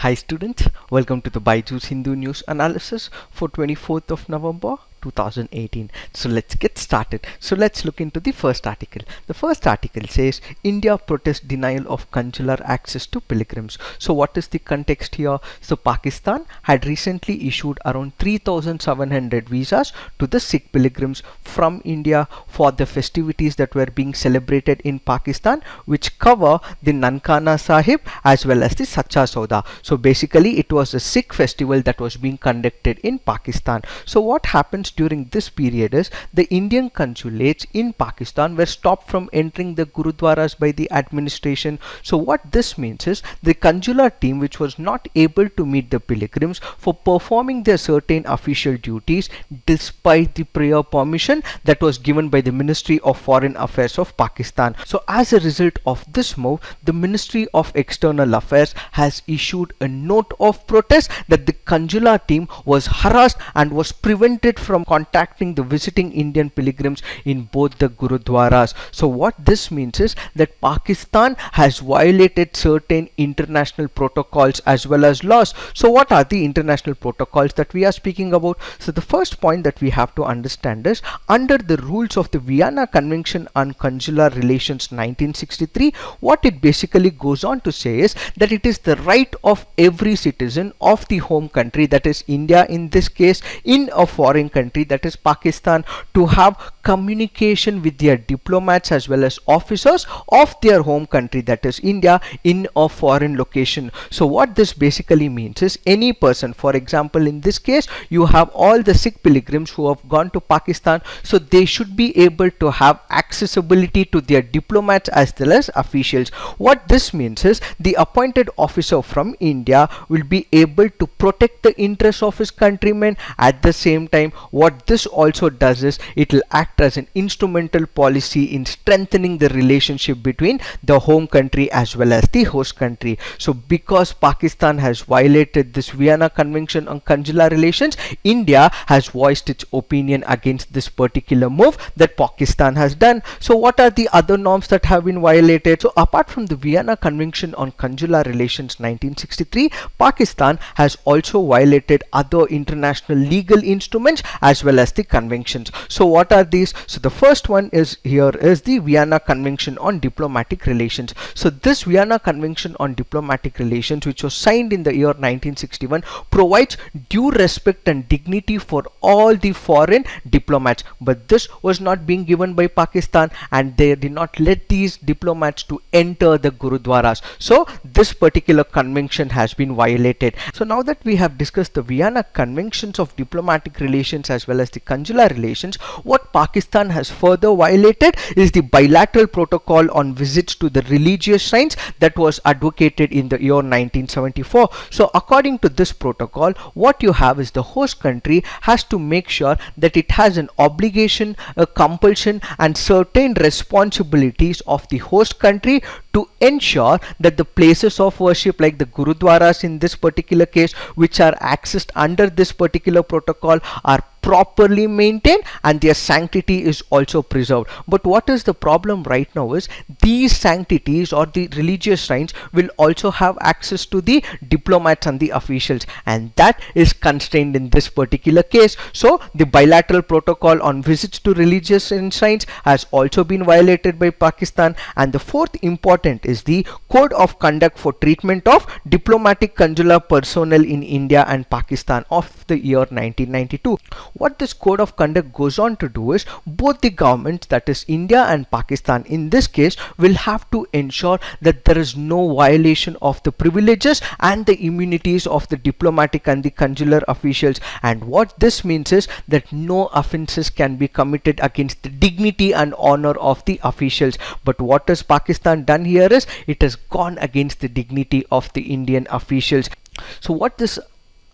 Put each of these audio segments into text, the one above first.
Hi students, welcome to the Byju's Hindu News Analysis for 24th of November 2018. So let's get started. So let's look into the first article. The first article says India protests denial of consular access to pilgrims. So what is the context here? So Pakistan had recently issued around 3,700 visas to the Sikh pilgrims from India for the festivities that were being celebrated in Pakistan, which cover the Nankana Sahib as well as the Sacha Sauda. So basically it was a Sikh festival that was being conducted in Pakistan. So what happens during this period is the Indian consulates in Pakistan were stopped from entering the Gurudwaras by the administration. So what this means is the consular team, which was not able to meet the pilgrims for performing their certain official duties despite the prior permission that was given by the Ministry of Foreign Affairs of Pakistan. So as a result of this move, the Ministry of External Affairs has issued a note of protest that the consular team was harassed and was prevented from contacting the visiting Indian pilgrims in both the Gurudwaras. So what this means is that Pakistan has violated certain international protocols as well as laws. So what are the international protocols that we are speaking about? So the first point that we have to understand is under the rules of the Vienna Convention on Consular Relations 1963, what it basically goes on to say is that it is the right of every citizen of the home country, that is India in this case, in a foreign country, that is Pakistan, to have communication with their diplomats as well as officers of their home country, that is India, in a foreign location. So what this basically means is any person, for example in this case you have all the Sikh pilgrims who have gone to Pakistan, so they should be able to have accessibility to their diplomats as well as officials. What this means is the appointed officer from India will be able to protect the interests of his countrymen. At the same time, what this also does is it will act as an instrumental policy in strengthening the relationship between the home country as well as the host country. So because Pakistan has violated this Vienna Convention on Consular Relations, India has voiced its opinion against this particular move that Pakistan has done. So what are the other norms that have been violated? So apart from the Vienna Convention on Consular Relations 1963, Pakistan has also violated other international legal instruments as well as the conventions. So what are these? So the first one is here is the Vienna Convention on Diplomatic Relations. So this Vienna Convention on Diplomatic Relations, which was signed in the year 1961, provides due respect and dignity for all the foreign diplomats, but this was not being given by Pakistan, and they did not let these diplomats to enter the Gurudwaras. So this particular convention has been violated. So now that we have discussed the Vienna Conventions of Diplomatic Relations as well as the consular relations, what Pakistan has further violated is the bilateral protocol on visits to the religious shrines that was advocated in the year 1974. So according to this protocol, what you have is the host country has to make sure that it has an obligation, a compulsion and certain responsibilities of the host country to ensure that the places of worship like the Gurudwaras in this particular case, which are accessed under this particular protocol, are properly maintained and their sanctity is also preserved. But what is the problem right now is these sanctities or the religious shrines will also have access to the diplomats and the officials, and that is constrained in this particular case. So the bilateral protocol on visits to religious shrines has also been violated by Pakistan. And the fourth important is the Code of Conduct for Treatment of Diplomatic Consular Personnel in India and Pakistan of the year 1992. What this code of conduct goes on to do is both the governments, that is India and Pakistan in this case, will have to ensure that there is no violation of the privileges and the immunities of the diplomatic and the consular officials. And what this means is that no offenses can be committed against the dignity and honor of the officials. But what has Pakistan done here is it has gone against the dignity of the Indian officials. So what this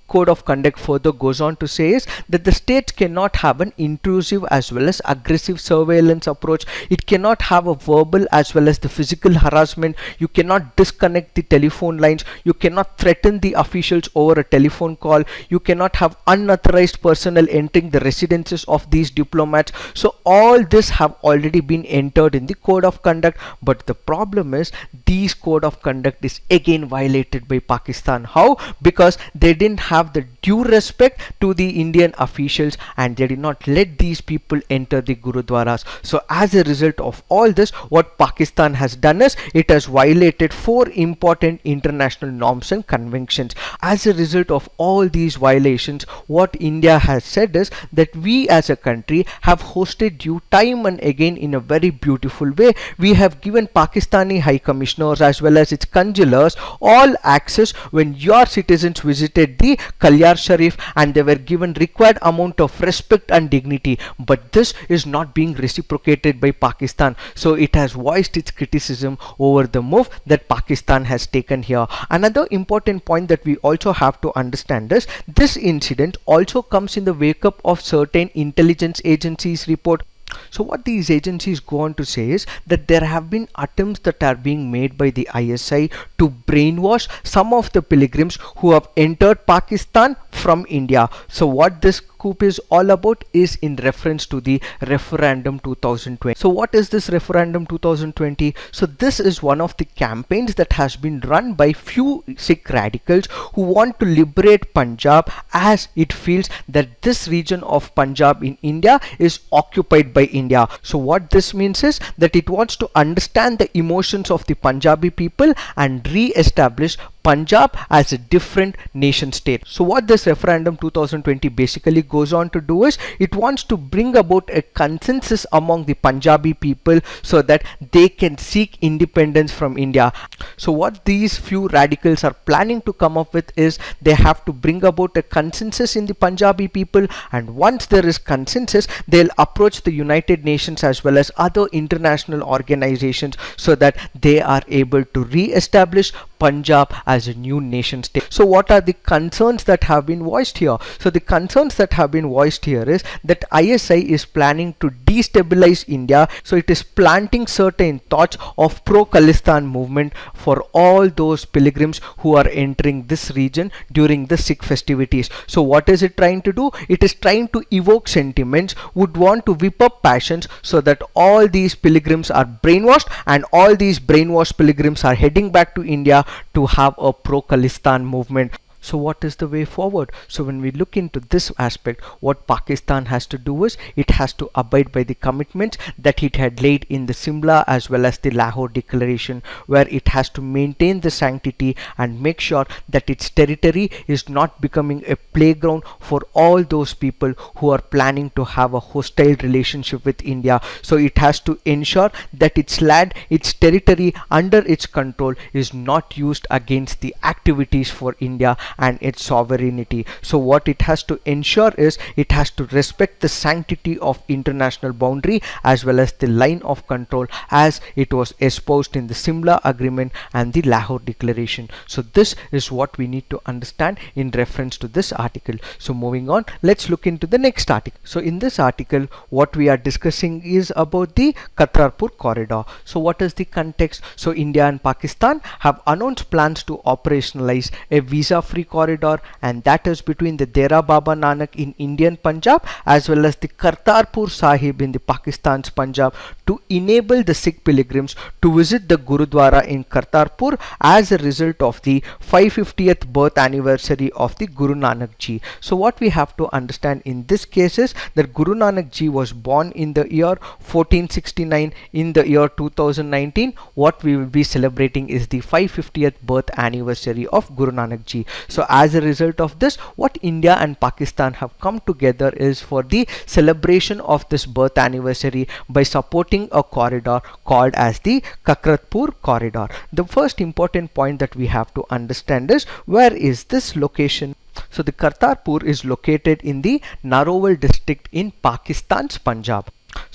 code of conduct further goes on to say is that the states cannot have an intrusive as well as aggressive surveillance approach. It cannot have a verbal as well as the physical harassment. You cannot disconnect the telephone lines. You cannot threaten the officials over a telephone call. You cannot have unauthorized personnel entering the residences of these diplomats. So all this have already been entered in the code of conduct, but the problem is these code of conduct is again violated by Pakistan. How? Because they didn't have the due respect to the Indian officials and they did not let these people enter the gurudwaras. So as a result of all this, what Pakistan has done is it has violated 4 important international norms and conventions. As a result of all these violations, what India has said is that we as a country have hosted you time and again in a very beautiful way. We have given Pakistani high commissioners as well as its consulars all access when your citizens visited the Kalyar Sharif, and they were given required amount of respect and dignity, but this is not being reciprocated by Pakistan. So it has voiced its criticism over the move that Pakistan has taken here. Another important point that we also have to understand is this incident also comes in the wake up of certain intelligence agencies report. So what these agencies go on to say is that there have been attempts that are being made by the ISI to brainwash some of the pilgrims who have entered Pakistan from India. So what this coup is all about is in reference to the referendum 2020. So what is this referendum 2020? So this is one of the campaigns that has been run by few Sikh radicals who want to liberate Punjab, as it feels that this region of Punjab in India is occupied by India. So what this means is that it wants to understand the emotions of the Punjabi people and re-establish Punjab as a different nation state. So what this referendum 2020 basically goes on to do is it wants to bring about a consensus among the Punjabi people so that they can seek independence from India. So what these few radicals are planning to come up with is they have to bring about a consensus in the Punjabi people, and once there is consensus, they'll approach the United Nations as well as other international organizations so that they are able to re-establish Punjab as a new nation state. So what are the concerns that have been voiced here? So the concerns that have been voiced here is that ISI is planning to destabilize India. So it is planting certain thoughts of pro-Khalistan movement for all those pilgrims who are entering this region during the Sikh festivities. So what is it trying to do? It is trying to evoke sentiments, would want to whip up passions so that all these pilgrims are brainwashed, and all these brainwashed pilgrims are heading back to India to have a pro-Khalistan movement. So what is the way forward? So when we look into this aspect, what Pakistan has to do is it has to abide by the commitments that it had laid in the Simla as well as the Lahore Declaration, where it has to maintain the sanctity and make sure that its territory is not becoming a playground for all those people who are planning to have a hostile relationship with India. So it has to ensure that its land, its territory under its control is not used against the activities for India and its sovereignty. So what it has to ensure is it has to respect the sanctity of international boundary as well as the line of control as it was espoused in the Simla Agreement and the Lahore Declaration. So this is what we need to understand in reference to this article. So moving on, let's look into the next article. So in this article, what we are discussing is about the Kartarpur corridor. So what is the context? So India and Pakistan have announced plans to operationalize a visa-free corridor, and that is between the Dera Baba Nanak in Indian Punjab as well as the Kartarpur Sahib in the Pakistan's Punjab, to enable the Sikh pilgrims to visit the Gurudwara in Kartarpur as a result of the 550th birth anniversary of the Guru Nanak Ji. So what we have to understand in this case is that Guru Nanak Ji was born in the year 1469. In the year 2019, what we will be celebrating is the 550th birth anniversary of Guru Nanak Ji. So as a result of this, what India and Pakistan have come together is for the celebration of this birth anniversary by supporting a corridor called as the Kartarpur corridor. The first important point that we have to understand is, where is this location? So the Kartarpur is located in the Narowal district in Pakistan's Punjab.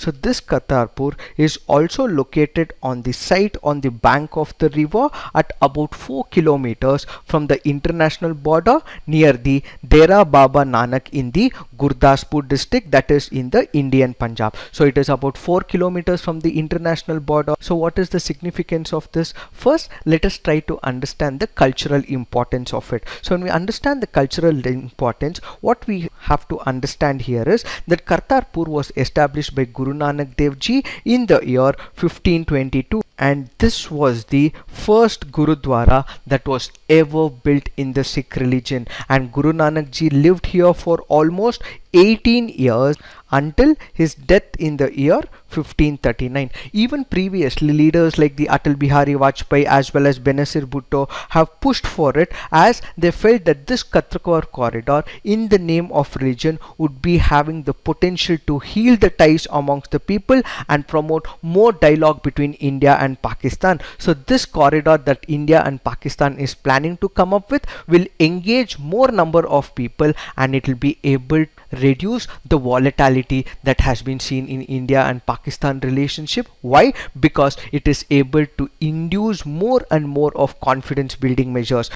So this Kartarpur is also located on the site on the bank of the river at about 4 kilometers from the international border near the Dera Baba Nanak in the Gurdaspur district, that is in the Indian Punjab. So it is about 4 kilometers from the international border. So what is the significance of this? First, let us try to understand the cultural importance of it. So when we understand the cultural importance, what we have to understand here is that Kartarpur was established by Guru Nanak Dev Ji in the year 1522, and this was the first Gurudwara that was ever built in the Sikh religion, and Guru Nanak Ji lived here for almost 18 years until his death in the year 1539. Even previously, leaders like the Atal Bihari Vajpayee as well as Benazir Bhutto have pushed for it, as they felt that this Katrakawar corridor in the name of religion would be having the potential to heal the ties amongst the people and promote more dialogue between India and Pakistan. So this corridor that India and Pakistan is planning to come up with will engage more number of people, and it will be able to reduce the volatility that has been seen in India and Pakistan relationship. Why? Because it is able to induce more and more of confidence building measures.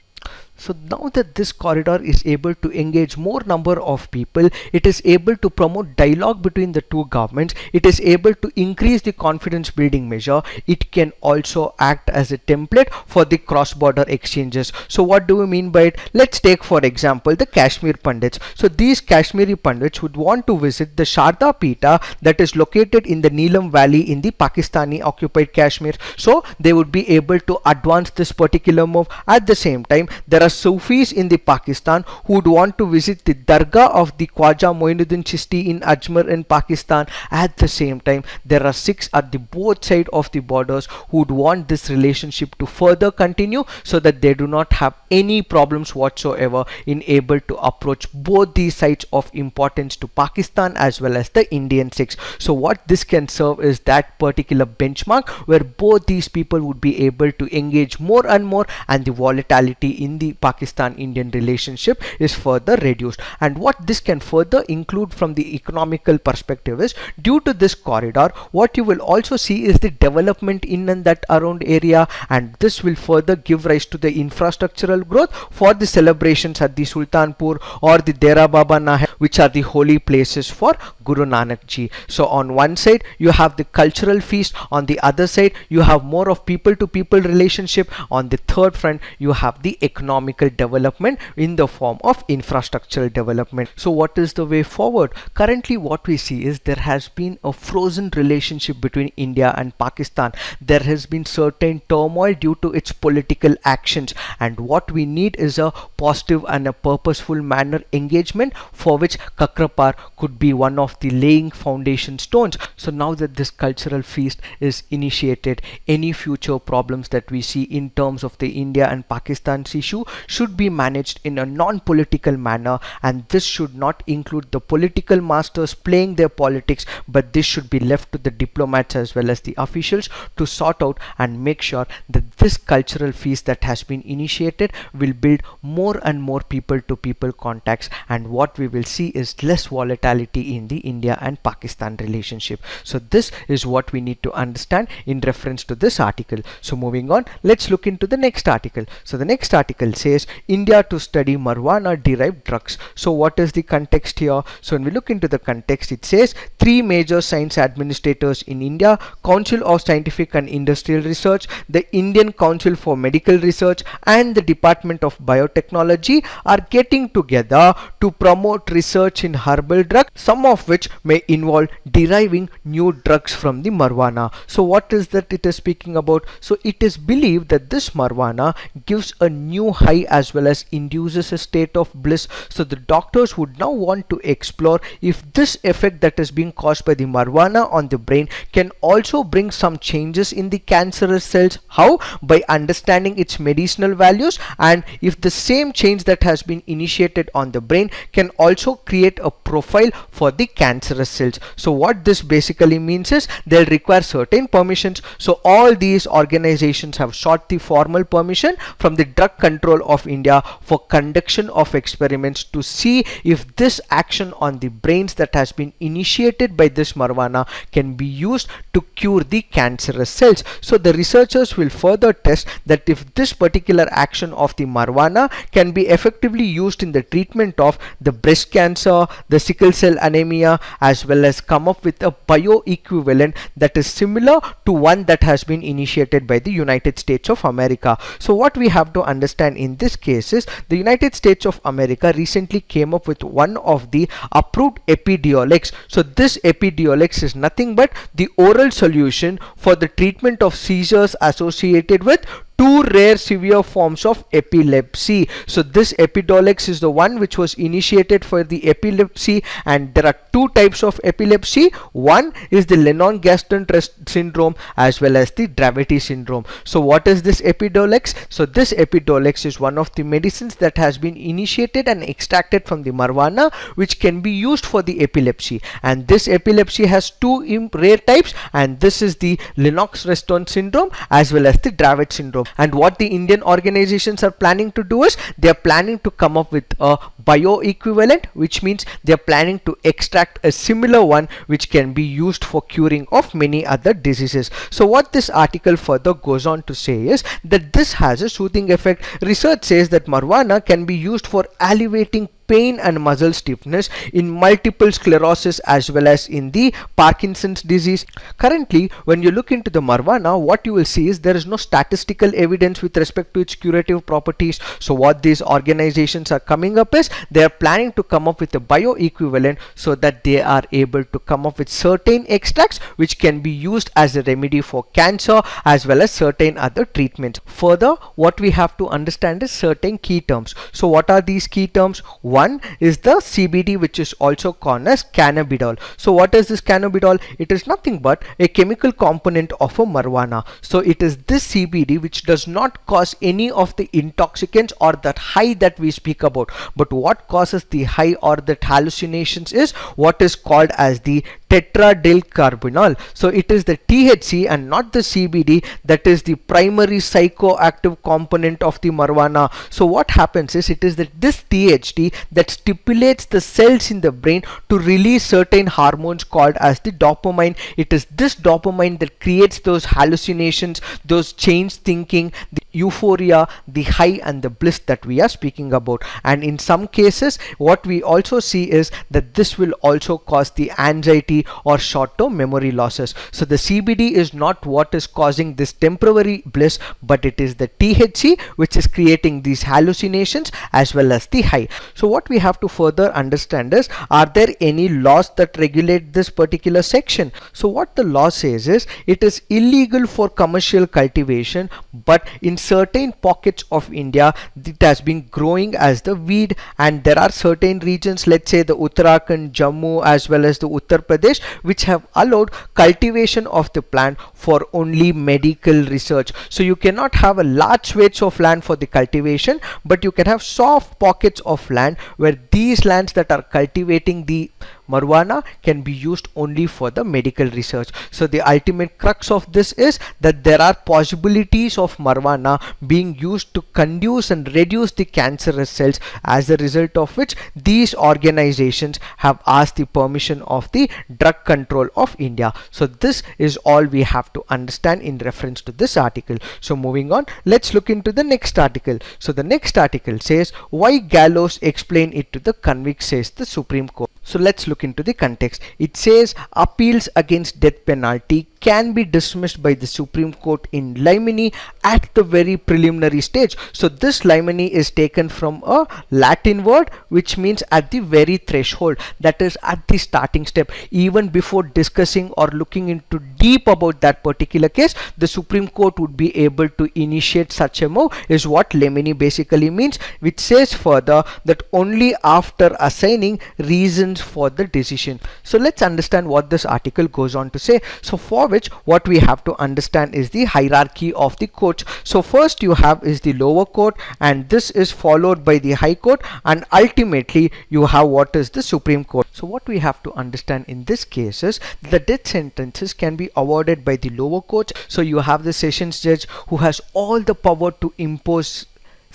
So now that this corridor is able to engage more number of people, it is able to promote dialogue between the two governments, it is able to increase the confidence building measure, it can also act as a template for the cross-border exchanges. So what do we mean by it? Let's take for example the Kashmir Pandits. So these Kashmiri Pandits would want to visit the Sharda Pita that is located in the Neelam Valley in the Pakistani occupied Kashmir. So they would be able to advance this particular move. At the same time, there are Sufis in the Pakistan who would want to visit the Dargah of the Khwaja Moinuddin Chishti in Ajmer in Pakistan. At the same time, there are Sikhs at the both sides of the borders who would want this relationship to further continue, so that they do not have any problems whatsoever in able to approach both these sides of importance to Pakistan as well as the Indian Sikhs. So what this can serve is that particular benchmark where both these people would be able to engage more and more, and the volatility in the Pakistan-Indian relationship is further reduced. And what this can further include from the economical perspective is, due to this corridor, what you will also see is the development in and that around area, and this will further give rise to the infrastructural growth for the celebrations at the Sultanpur or the Dera Baba Nanak, which are the holy places for Guru Nanak Ji. So on one side you have the cultural feast, on the other side you have more of people to people relationship, on the third front you have the economical development in the form of infrastructural development. So what is the way forward? Currently what we see is there has been a frozen relationship between India and Pakistan. There has been certain turmoil due to its political actions, and what we need is a positive and a purposeful manner engagement, for which Kakrapar could be one of the laying foundation stones. So now that this cultural feast is initiated, any future problems that we see in terms of the India and Pakistan's issue should be managed in a non-political manner, and this should not include the political masters playing their politics, but this should be left to the diplomats as well as the officials to sort out and make sure that this cultural feast that has been initiated will build more and more people to people contacts, and what we will see is less volatility in the India and Pakistan relationship. So this is what we need to understand in reference to this article. So moving on, let's look into the next article. So the next article says India to study marijuana derived drugs. So what is the context here? So when we look into the context, it says three major science administrators in India: Council of Scientific and Industrial Research, the Indian Council for Medical Research, and the Department of Biotechnology are getting together to promote research in herbal drugs, some of which may involve deriving new drugs from the marijuana. So what is that it is speaking about? So it is believed that this marijuana gives a new high as well as induces a state of bliss. So the doctors would now want to explore if this effect that is being caused by the marijuana on the brain can also bring some changes in the cancerous cells. How? By understanding its medicinal values, and if the same change that has been initiated on the brain can also create a profile for the cancerous cells. So what this basically means is they'll require certain permissions. So all these organizations have sought the formal permission from the Drug Control of India for conduction of experiments to see if this action on the brains that has been initiated by this marijuana can be used to cure the cancerous cells. So the researchers will further test that if this particular action of the marijuana can be effectively used in the treatment of the breast cancer, the sickle cell anemia, as well as come up with a bioequivalent that is similar to one that has been initiated by the United States of America. So what we have to understand in this case is the United States of America recently came up with one of the approved Epidiolex. So this Epidiolex is nothing but the oral solution for the treatment of seizures associated with two rare severe forms of epilepsy. So this Epidiolex is the one which was initiated for the epilepsy, and there are two types of epilepsy. One is the Lennon-Gastaut syndrome as well as the Dravet syndrome. So what is this Epidiolex? So this Epidiolex is one of the medicines that has been initiated and extracted from the marijuana, which can be used for the epilepsy, and this epilepsy has two rare types, and this is the Lennox-Gastaut syndrome as well as the Dravet syndrome. And what the Indian organizations are planning to do is they are planning to come up with a bioequivalent, which means they are planning to extract a similar one which can be used for curing of many other diseases. So what this article further goes on to say is that this has a soothing effect. Research says that marijuana can be used for alleviating pain and muscle stiffness in multiple sclerosis as well as in the Parkinson's disease. Currently, when you look into the marijuana, what you will see is there is no statistical evidence with respect to its curative properties. So what these organizations are coming up is they are planning to come up with a bioequivalent so that they are able to come up with certain extracts which can be used as a remedy for cancer as well as certain other treatments. Further, what we have to understand is certain key terms. So what are these key terms? One is the CBD, which is also called as cannabidiol. So what is this cannabidiol? It is nothing but a chemical component of a marijuana. So it is this CBD which does not cause any of the intoxicants or that high that we speak about, but what causes the high or that hallucinations is what is called as the tetradenylcarbinol. So it is the THC and not the CBD that is the primary psychoactive component of the marijuana. So what happens is it is that this THC that stimulates the cells in the brain to release certain hormones called as the dopamine. It is this dopamine that creates those hallucinations, those changed thinking, the euphoria, the high and the bliss that we are speaking about. And in some cases what we also see is that this will also cause the anxiety or short-term memory losses. So the CBD is not what is causing this temporary bliss, but it is the THC which is creating these hallucinations as well as the high. So what we have to further understand is, are there any laws that regulate this particular section? So what the law says is it is illegal for commercial cultivation, but in certain pockets of India it has been growing as the weed, and there are certain regions, let's say the Uttarakhand, Jammu as well as the Uttar Pradesh, which have allowed cultivation of the plant for only medical research. So you cannot have a large swathes of land for the cultivation, but you can have soft pockets of land where these lands that are cultivating the marijuana can be used only for the medical research. So the ultimate crux of this is that there are possibilities of marijuana being used to conduce and reduce the cancerous cells, as a result of which these organizations have asked the permission of the Drug Control of India. So this is all we have to understand in reference to this article. So moving on, let's look into the next article. So the next article says, why gallows explain it to the convict, says the Supreme Court. So let's look into the context. It says appeals against death penalty can be dismissed by the Supreme Court in limine at the very preliminary stage. So this limine is taken from a Latin word which means at the very threshold, that is at the starting step. Even before discussing or looking into deep about that particular case, the Supreme Court would be able to initiate such a move, is what limine basically means, which says further that only after assigning reasons for the decision. So let's understand what this article goes on to say. So for which what we have to understand is the hierarchy of the courts. So first you have is the lower court, and this is followed by the high court, and ultimately you have what is the Supreme Court. So what we have to understand in this case is the death sentences can be awarded by the lower courts. So you have the sessions judge who has all the power to impose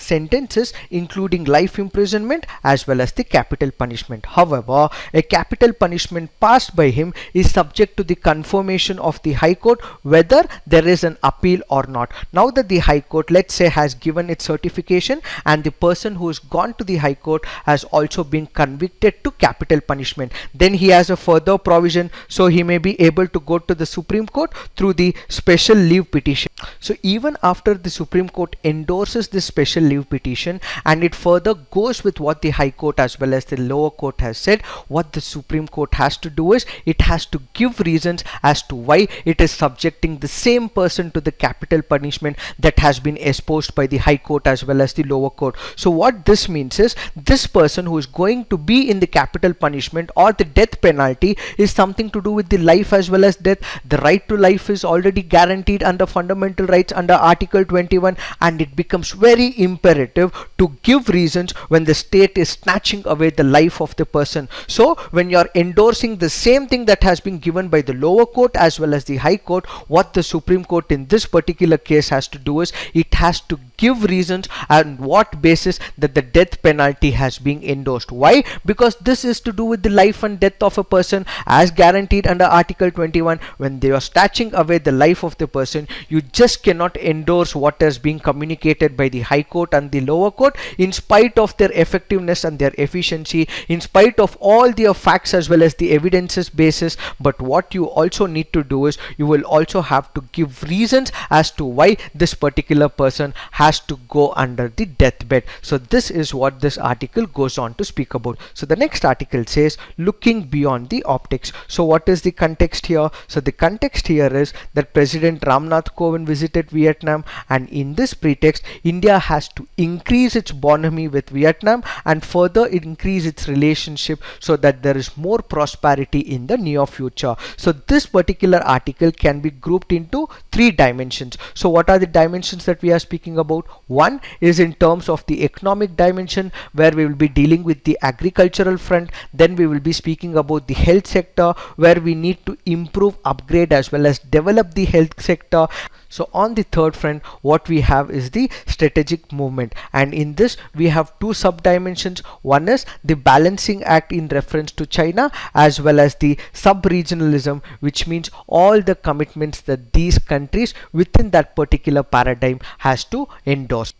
sentences including life imprisonment as well as the capital punishment. However, a capital punishment passed by him is subject to the confirmation of the High Court whether there is an appeal or not. Now that the High Court, let's say, has given its certification and the person who has gone to the High Court has also been convicted to capital punishment, then he has a further provision, so he may be able to go to the Supreme Court through the special leave petition. So even after the Supreme Court endorses this special leave petition and it further goes with what the High Court as well as the lower court has said, what the Supreme Court has to do is it has to give reasons as to why it is subjecting the same person to the capital punishment that has been exposed by the High Court as well as the lower court. So what this means is this person who is going to be in the capital punishment or the death penalty is something to do with the life as well as death. The right to life is already guaranteed under fundamental rights under Article 21, and it becomes very imperative to give reasons when the state is snatching away the life of the person. So when you are endorsing the same thing that has been given by the lower court as well as the High Court, what the Supreme Court in this particular case has to do is it has to give reasons on what basis that the death penalty has been endorsed. Why? Because this is to do with the life and death of a person as guaranteed under Article 21. When they are snatching away the life of the person, you just cannot endorse what has been communicated by the High Court and the lower court in spite of their effectiveness and their efficiency, in spite of all their facts as well as the evidences basis. But what you also need to do is you will also have to give reasons as to why this particular person has to go under the deathbed. So this is what this article goes on to speak about. So the next article says looking beyond the optics. So what is the context here? So the context here is that President Ramnath Kovind visited Vietnam, and in this pretext India has to increase its bonhomie with Vietnam and further increase its relationship so that there is more prosperity in the near future. So this particular article can be grouped into three dimensions. So what are the dimensions that we are speaking about? One is in terms of the economic dimension, where we will be dealing with the agricultural front. Then we will be speaking about the health sector, where we need to improve, upgrade as well as develop the health sector. So on the third front, what we have is the strategic movement, and in this we have two sub dimensions. One is the balancing act in reference to China as well as the sub-regionalism, which means all the commitments that these countries within that particular paradigm has to endorse.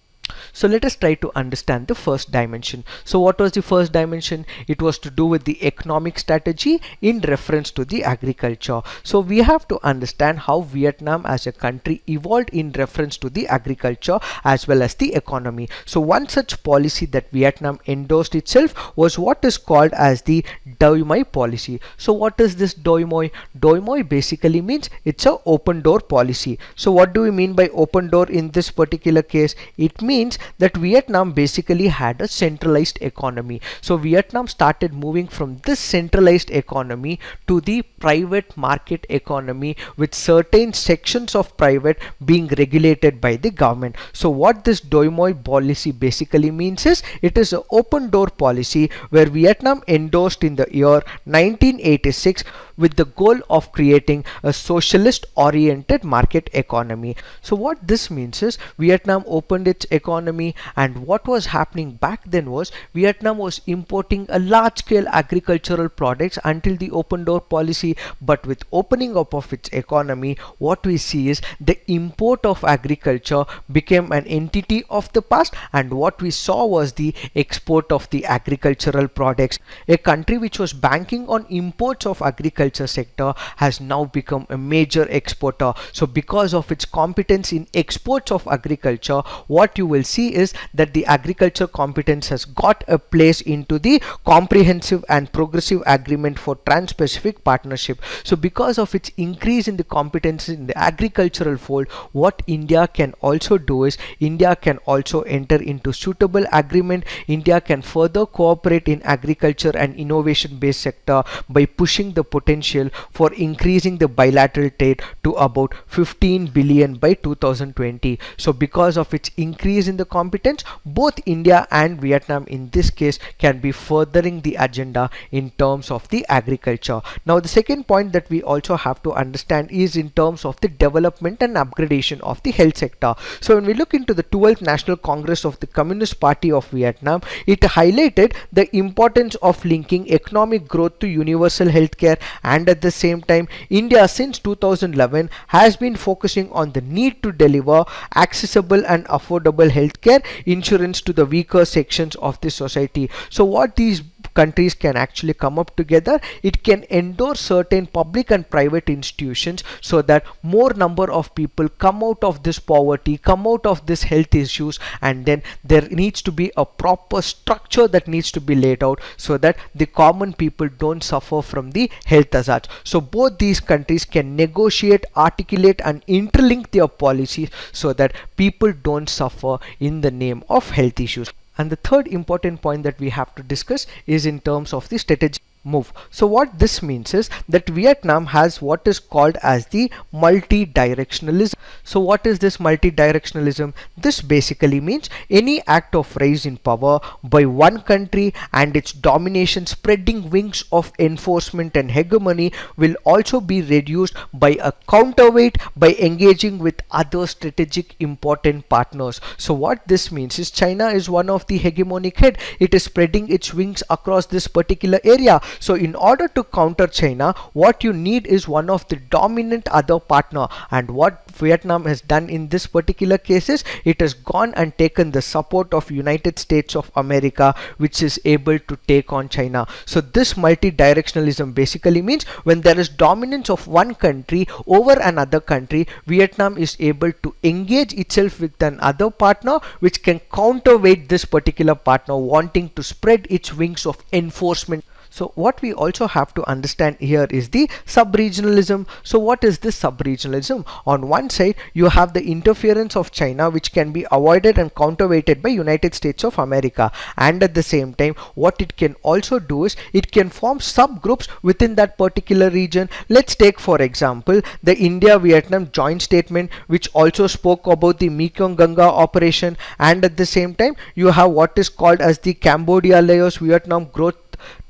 So let us try to understand the first dimension. So what was the first dimension? It was to do with the economic strategy in reference to the agriculture. So we have to understand how Vietnam as a country evolved in reference to the agriculture as well as the economy. So one such policy that Vietnam endorsed itself was what is called as the Doi Moi policy. So what is this Doi Moi? Doi Moi basically means it's a open door policy. So what do we mean by open door in this particular case? It means that Vietnam basically had a centralized economy. So Vietnam started moving from this centralized economy to the private market economy, with certain sections of private being regulated by the government. So what this Doi Moi policy basically means is it is an open door policy where Vietnam endorsed in the year 1986 with the goal of creating a socialist oriented market economy. So what this means is Vietnam opened its economy, and what was happening back then was Vietnam was importing a large scale agricultural products until the open door policy. But with opening up of its economy, what we see is the import of agriculture became an entity of the past, and what we saw was the export of the agricultural products. A country which was banking on imports of agriculture sector has now become a major exporter. So because of its competence in exports of agriculture, what you will see is that the agriculture competence has got a place into the comprehensive and progressive agreement for trans-Pacific partnership. So because of its increase in the competence in the agricultural fold, what India can also do is India can also enter into suitable agreement. India can further cooperate in agriculture and innovation based sector by pushing the potential potential for increasing the bilateral trade to about 15 billion by 2020. So because of its increase in the competence, both India and Vietnam in this case can be furthering the agenda in terms of the agriculture. Now the second point that we also have to understand is in terms of the development and upgradation of the health sector. So when we look into the 12th National Congress of the Communist Party of Vietnam, it highlighted the importance of linking economic growth to universal healthcare, and at the same time India since 2011 has been focusing on the need to deliver accessible and affordable healthcare insurance to the weaker sections of the society. So what these countries can actually come up together, it can endorse certain public and private institutions so that more number of people come out of this poverty, come out of this health issues, and then there needs to be a proper structure that needs to be laid out so that the common people don't suffer from the health hazards. So both these countries can negotiate, articulate and interlink their policies so that people don't suffer in the name of health issues. And the third important point that we have to discuss is in terms of the strategic move. So what this means is that Vietnam has what is called as the multi-directionalism. So what is this multi-directionalism? This basically means any act of rise in power by one country and its domination spreading wings of enforcement and hegemony will also be reduced by a counterweight by engaging with other strategic important partners. So what this means is China is one of the hegemonic head. It is spreading its wings across this particular area. So in order to counter China, what you need is one of the dominant other partner, and what Vietnam has done in this particular case is it has gone and taken the support of United States of America, which is able to take on China. So this multi-directionalism basically means when there is dominance of one country over another country, Vietnam is able to engage itself with another partner which can counterweight this particular partner wanting to spread its wings of enforcement. So what we also have to understand here is the sub-regionalism. So what is this sub-regionalism? On one side you have the interference of China which can be avoided and counterweighted by United States of America, and at the same time what it can also do is it can form subgroups within that particular region. Let's take for example the India-Vietnam joint statement which also spoke about the Mekong Ganga operation, and at the same time you have what is called as the Cambodia-Laos Vietnam growth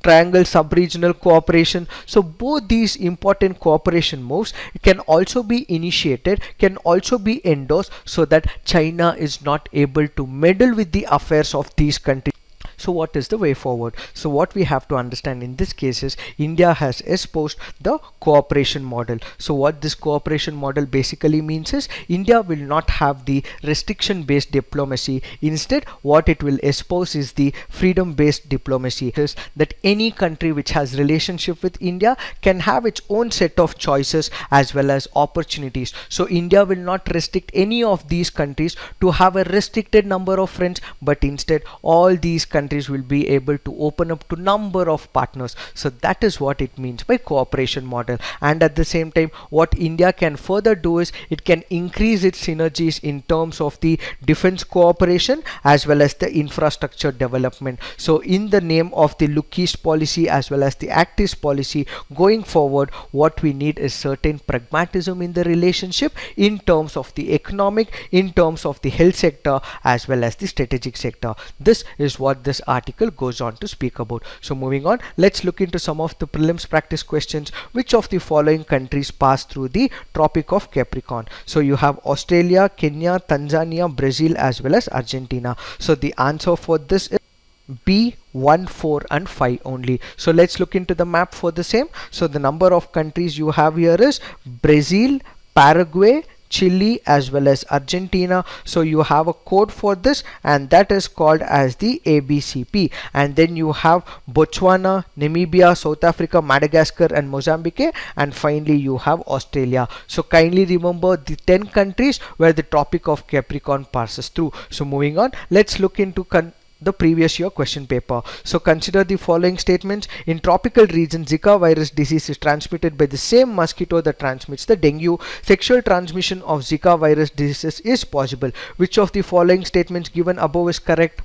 triangle sub-regional cooperation. So both these important cooperation moves can also be initiated, can also be endorsed so that China is not able to meddle with the affairs of these countries. So what is the way forward? So what we have to understand in this case is India has espoused the cooperation model. So what this cooperation model basically means is India will not have the restriction based diplomacy. Instead what it will espouse is the freedom based diplomacy. It is that any country which has relationship with India can have its own set of choices as well as opportunities. So India will not restrict any of these countries to have a restricted number of friends, but instead all these countries will be able to open up to number of partners. So that is what it means by cooperation model. And at the same time what India can further do is it can increase its synergies in terms of the defense cooperation as well as the infrastructure development. So in the name of the Look East policy as well as the Act East policy, going forward what we need is certain pragmatism in the relationship in terms of the economic, in terms of the health sector as well as the strategic sector. This is what this article goes on to speak about. So moving on, let's look into some of the prelims practice questions. Which of the following countries pass through the Tropic of Capricorn? So you have Australia, Kenya, Tanzania, Brazil as well as Argentina. So the answer for this is B, 1, 4 and 5 only. So let's look into the map for the same. So the number of countries you have here is Brazil, Paraguay, Chile as well as Argentina. So you have a code for this and that is called as the ABCP, and then you have Botswana, Namibia, South Africa, Madagascar and Mozambique, and finally you have Australia. So kindly remember the 10 countries where the Tropic of Capricorn passes through. So moving on, let's look into the previous year question paper. So consider the following statements. In tropical regions, Zika virus disease is transmitted by the same mosquito that transmits the dengue. Sexual transmission of Zika virus disease is possible. Which of the following statements given above is correct?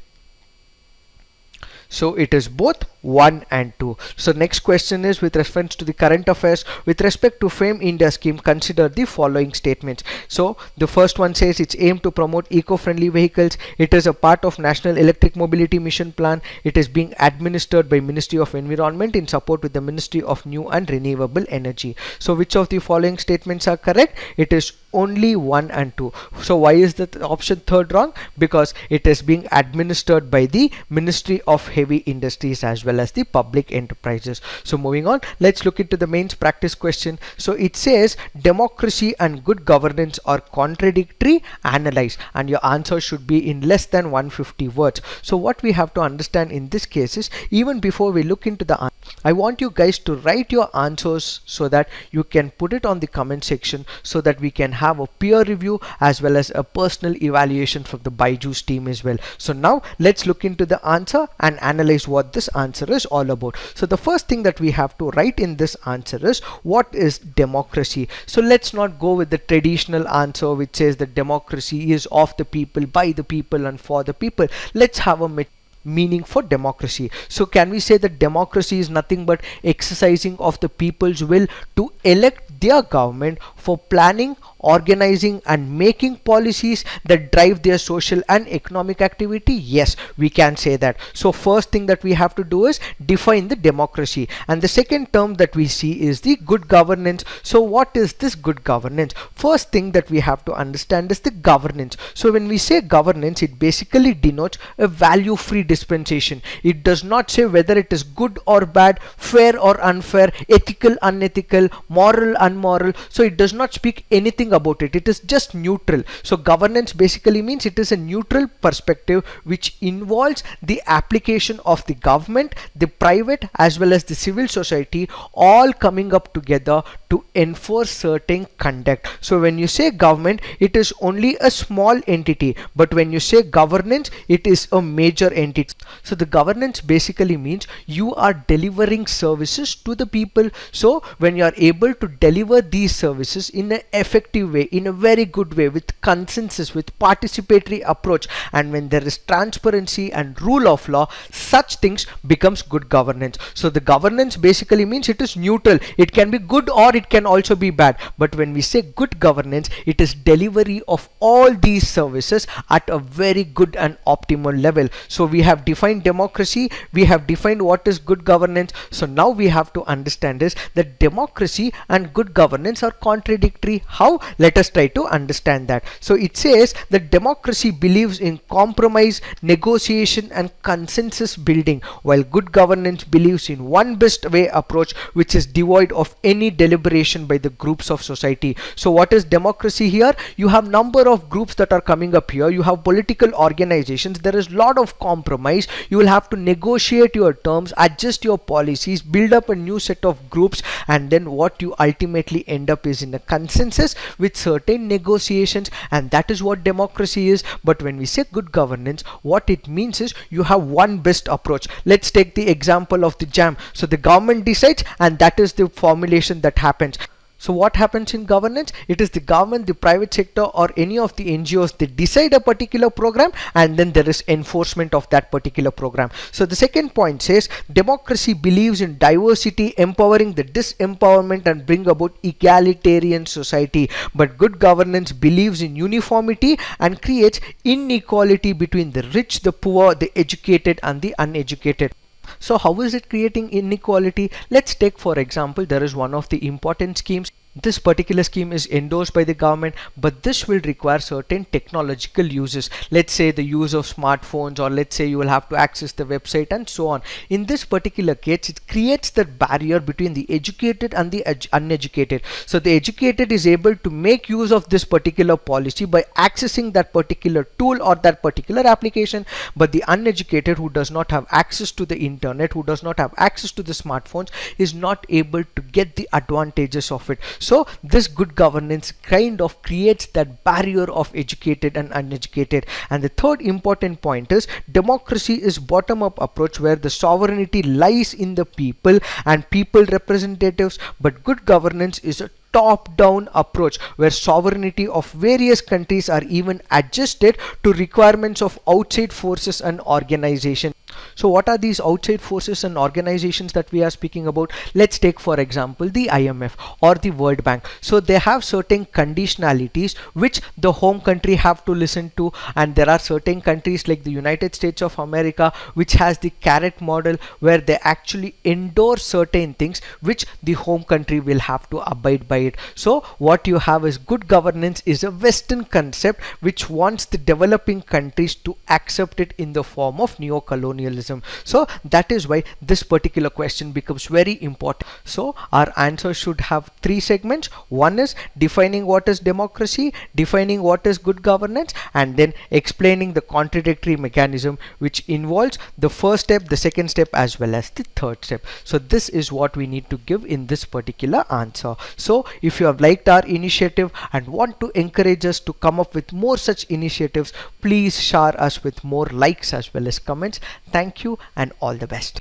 So it is both 1 and 2. So next question is with reference to the current affairs. With respect to FAME India scheme, consider the following statements. So the first one says it's aimed to promote eco-friendly vehicles. It is a part of National Electric Mobility Mission Plan. It is being administered by Ministry of Environment in support with the Ministry of New and Renewable Energy. So which of the following statements are correct? It is only 1 and 2. So why is the option third wrong? Because it is being administered by the Ministry of Heavy Industries as well as the public enterprises. So moving on, let's look into the mains practice question. So it says democracy and good governance are contradictory, analyze, and your answer should be in less than 150 words. So what we have to understand in this case is, even before we look into the answer, I want you guys to write your answers so that you can put it on the comment section, so that we can have a peer review as well as a personal evaluation from the Byju's team as well. So now let's look into the answer and analyze what this answer is all about. So the first thing that we have to write in this answer is, what is democracy? So let's not go with the traditional answer which says that democracy is of the people, by the people and for the people. Let's have a meaning for democracy. So can we say that democracy is nothing but exercising of the people's will to elect their government for planning, organizing and making policies that drive their social and economic activity? Yes, we can say that. So first thing that we have to do is define the democracy, and the second term that we see is the good governance. So what is this good governance? First thing that we have to understand is the governance. So when we say governance, it basically denotes a value free dispensation. It does not say whether it is good or bad, fair or unfair, ethical, unethical, moral, unmoral. So it does not speak anything about it. It is just neutral. So governance basically means it is a neutral perspective which involves the application of the government, the private as well as the civil society, all coming up together to enforce certain conduct. So when you say government, it is only a small entity, but when you say governance, it is a major entity. So the governance basically means you are delivering services to the people. So when you are able to deliver these services in an effective way, in a very good way, with consensus, with participatory approach, and when there is transparency and rule of law, such things becomes good governance. So the governance basically means it is neutral. It can be good or it can also be bad, but when we say good governance, it is delivery of all these services at a very good and optimal level. So we have defined democracy, we have defined what is good governance. So now we have to understand is that democracy and good governance are contradictory. How? Let us try to understand that. So it says that democracy believes in compromise, negotiation and consensus building, while good governance believes in one best way approach which is devoid of any deliberation by the groups of society. So what is democracy here? You have number of groups that are coming up here. You have political organizations. There is lot of compromise. You will have to negotiate your terms, adjust your policies, build up a new set of groups, and then what you ultimately end up is in a consensus with certain negotiations, and that is what democracy is. But when we say good governance, what it means is you have one best approach. Let's take the example of the jam. So the government decides, and that is the formulation that happens. So what happens in governance? It is the government, the private sector or any of the NGOs, they decide a particular program and then there is enforcement of that particular program. So the second point says democracy believes in diversity, empowering the disempowerment and bring about egalitarian society. But good governance believes in uniformity and creates inequality between the rich, the poor, the educated and the uneducated. So how is it creating inequality? Let's take for example, there is one of the important schemes. This particular scheme is endorsed by the government, but this will require certain technological uses. Let's say the use of smartphones, or let's say you will have to access the website and so on. In this particular case, it creates that barrier between the educated and the uneducated. So the educated is able to make use of this particular policy by accessing that particular tool or that particular application, but the uneducated who does not have access to the internet, who does not have access to the smartphones, is not able to get the advantages of it. So this good governance kind of creates that barrier of educated and uneducated. And the third important point is democracy is bottom-up approach where the sovereignty lies in the people and people representatives, but good governance is a top-down approach where sovereignty of various countries are even adjusted to requirements of outside forces and organizations. So what are these outside forces and organizations that we are speaking about? Let's take for example the IMF or the World Bank. So they have certain conditionalities which the home country have to listen to, and there are certain countries like the United States of America which has the carrot model, where they actually endorse certain things which the home country will have to abide by it. So what you have is good governance is a Western concept which wants the developing countries to accept it in the form of neo-colonialism. So that is why this particular question becomes very important. So our answer should have three segments. One is defining what is democracy, defining what is good governance, and then explaining the contradictory mechanism which involves the first step, the second step, as well as the third step. So this is what we need to give in this particular answer. So if you have liked our initiative and want to encourage us to come up with more such initiatives, please share us with more likes as well as comments. Thank you and all the best.